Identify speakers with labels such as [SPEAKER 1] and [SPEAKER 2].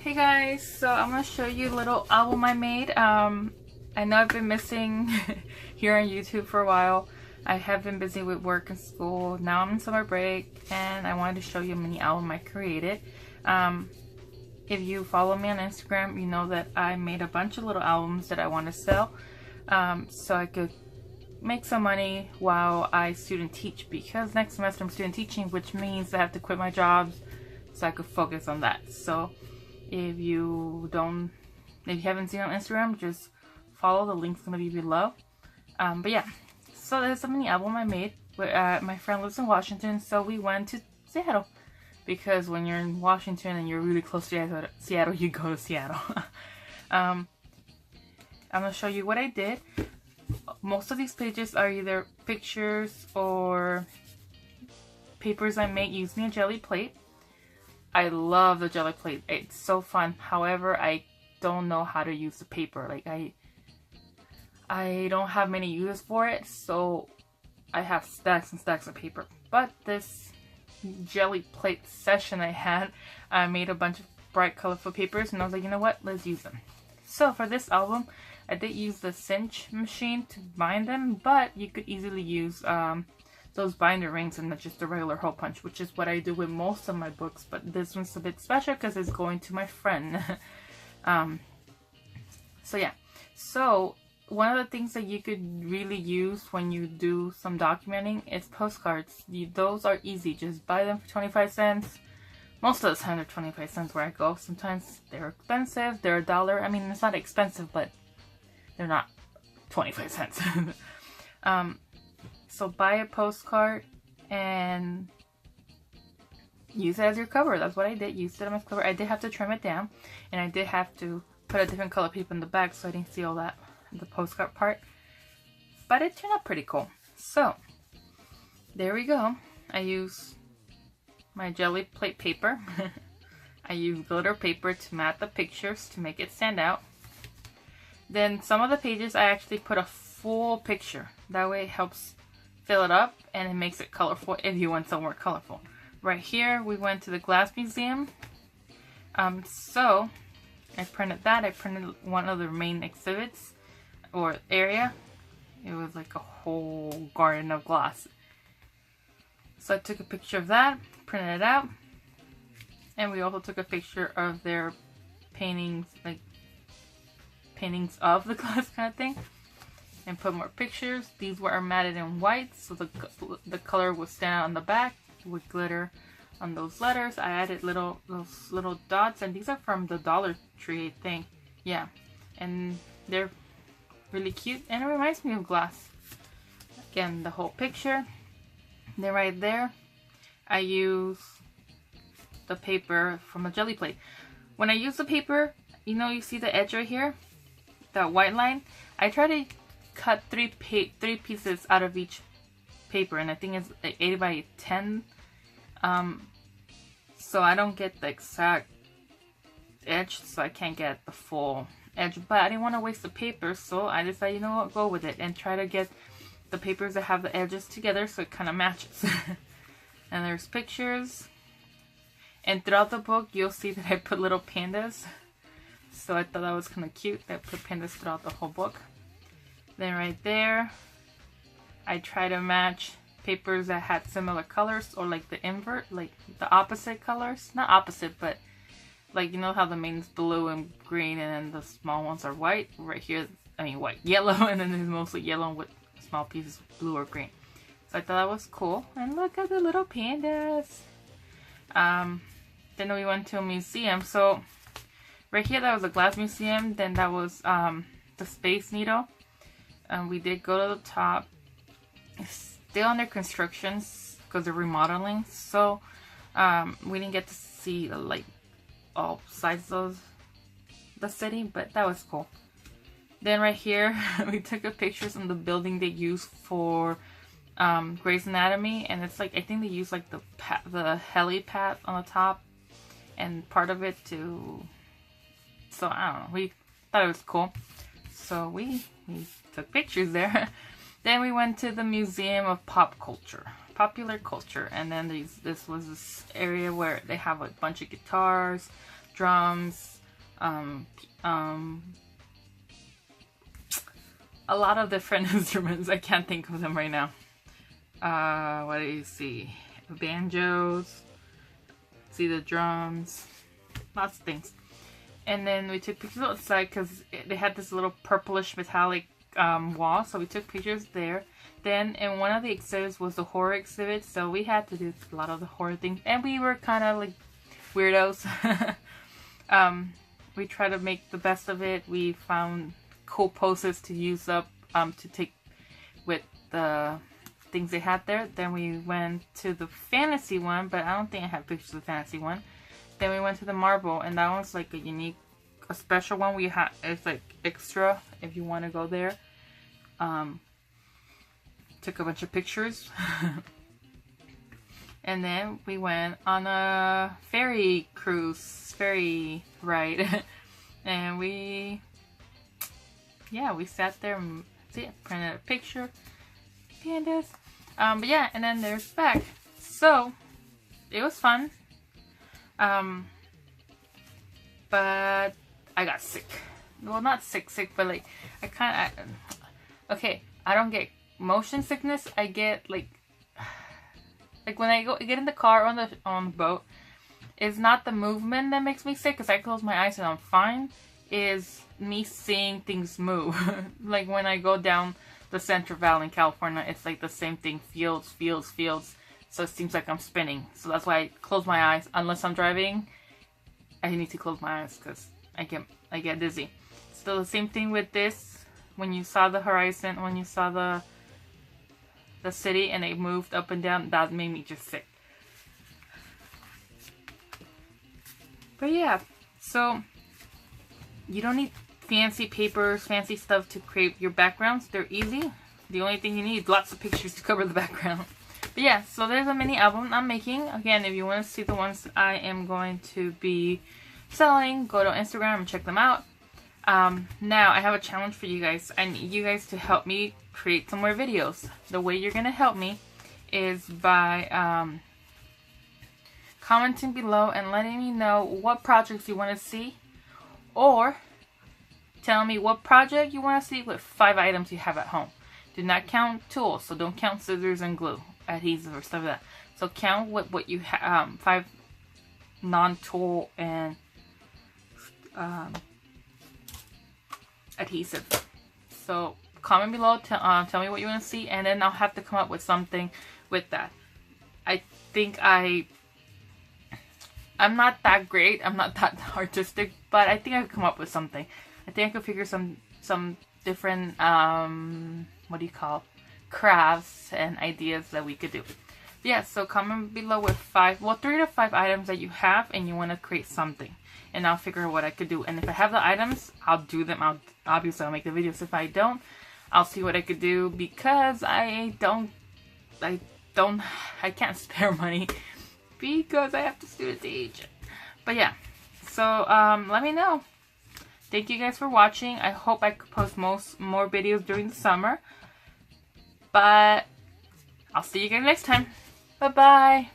[SPEAKER 1] Hey guys, so I'm gonna show you a little album I made. I know I've been missing here on YouTube for a while. I have been busy with work and school. Now I'm in summer break and I wanted to show you a mini album I created. If you follow me on Instagram, you know that I made a bunch of little albums that I want to sell so I could make some money while I student teach, because next semester I'm student teaching, which means I have to quit my jobs so I could focus on that. So if you haven't seen on Instagram, just follow. The link's gonna be below. But yeah, so there's a mini album I made. My friend lives in Washington, so we went to Seattle, because when you're in Washington and you're really close to Seattle, you go to Seattle. I'm gonna show you what I did. Most of these pages are either pictures or papers I made using a jelly plate. I love the jelly plate. It's so fun. However, I don't know how to use the paper. Like I don't have many uses for it, so I have stacks and stacks of paper. But this jelly plate session I had, I made a bunch of bright colorful papers and I was like, you know what, let's use them. So for this album, I did use the cinch machine to bind them, but you could easily use those binder rings and not just a regular hole punch, which is what I do with most of my books, but this one's a bit special because it's going to my friend. So yeah, so one of the things that you could really use when you do some documenting is postcards. Those are easy, just buy them for 25 cents. Most of the time they're 25 cents where I go. Sometimes they're expensive, they're $1. I mean, it's not expensive, but they're not 25 cents. So buy a postcard and use it as your cover. That's what I did. Use it as my cover. I did have to trim it down, and I did have to put a different color paper in the back so I didn't see all that, the postcard part. But it turned out pretty cool. So there we go. I use my jelly plate paper. I use glitter paper to mat the pictures to make it stand out. Then some of the pages I actually put a full picture. That way it helps fill it up and it makes it colorful if you want somewhere colorful. Right here we went to the Glass Museum. So I printed that. I printed one of the main exhibits or area. It was like a whole garden of glass. So I took a picture of that, printed it out, and we also took a picture of their paintings, like paintings of the glass kind of thing, and put more pictures. These were matted in white, so the color would stand out on the back with glitter on those letters. I added those little dots, and these are from the Dollar Tree, I think. Yeah, and they're really cute, and it reminds me of glass. Again, the whole picture. Then right there, I use the paper from a jelly plate. When I use the paper, you know, you see the edge right here, that white line. I try to cut three pieces out of each paper, and I think it's like 8 by 10. So I don't get the exact edge, so I can't get the full edge. But I didn't want to waste the paper, so I decided, you know what, go with it and try to get the papers that have the edges together so it kind of matches. And there's pictures, and throughout the book you'll see that I put little pandas, so I thought that was kind of cute. I put pandas throughout the whole book. Then right there I try to match papers that had similar colors, or like the invert, like the opposite colors. Not opposite, but like, you know how the main's blue and green and then the small ones are white? Right here, I mean white, yellow, and then there's mostly yellow with small pieces of blue or green. So I thought that was cool. And look at the little pandas. Then we went to a museum. So right here, that was a glass museum. Then that was the Space Needle. We did go to the top. It's still under construction because they're remodeling. So we didn't get to see like all sides of the city, but that was cool. Then right here, we took a pictures on the building they use for Grey's Anatomy, and it's like, I think they use like the helipad on the top and part of it to, so I don't know, we thought it was cool, so we took pictures there. Then we went to the Museum of Popular Culture, and then this was this area where they have a bunch of guitars, drums, a lot of different instruments. I can't think of them right now. What do you see? Banjos. See the drums. Lots of things. And then we took pictures outside because they had this little purplish metallic wall. So we took pictures there. Then in one of the exhibits was the horror exhibit. So we had to do a lot of the horror things. And we were kind of like weirdos. We tried to make the best of it. We found cool poses to use up to take with the things they had there. Then we went to the fantasy one, but I don't think I have pictures of the fantasy one. Then we went to the marble, and that one's like a special one. It's like extra if you want to go there. Took a bunch of pictures. And then we went on a ferry ride. And we sat there and printed a picture. Pandas. But yeah, and then there's back. So, it was fun. But I got sick. Well, not sick, but like, okay, I don't get motion sickness. I get like when I get in the car on the boat, it's not the movement that makes me sick, because I close my eyes and I'm fine. Is me seeing things move. Like when I go down the Central Valley in California, it's like the same thing. Fields. So it seems like I'm spinning. So that's why I close my eyes. Unless I'm driving, I need to close my eyes because I get dizzy. So the same thing with this. When you saw the horizon, when you saw the city and it moved up and down, that made me just sick. But yeah, so you don't need fancy papers, fancy stuff to create your backgrounds. They're easy. The only thing you need is lots of pictures to cover the background. But yeah, so there's a mini album I'm making. Again, if you want to see the ones I am going to be selling, go to Instagram and check them out. Now, I have a challenge for you guys. I need you guys to help me create some more videos. The way you're going to help me is by commenting below and letting me know what projects you want to see. Or tell me what project you want to see with 5 items you have at home. Do not count tools, so don't count scissors and glue, adhesive or stuff like that. So count what you have, 5 non-tool and adhesive. So comment below, tell me what you want to see, and then I'll have to come up with something with that. I think I'm not that great, I'm not that artistic, but I think I could come up with something. I think I could figure some different, crafts and ideas that we could do. Yeah, so comment below with 3 to 5 items that you have and you want to create something. And I'll figure out what I could do. And if I have the items, I'll do them. Obviously, I'll make the videos. If I don't, I'll see what I could do, because I can't spare money because I have to student teach. But yeah, so let me know. Thank you guys for watching. I hope I could post more videos during the summer. But I'll see you guys next time. Bye-bye.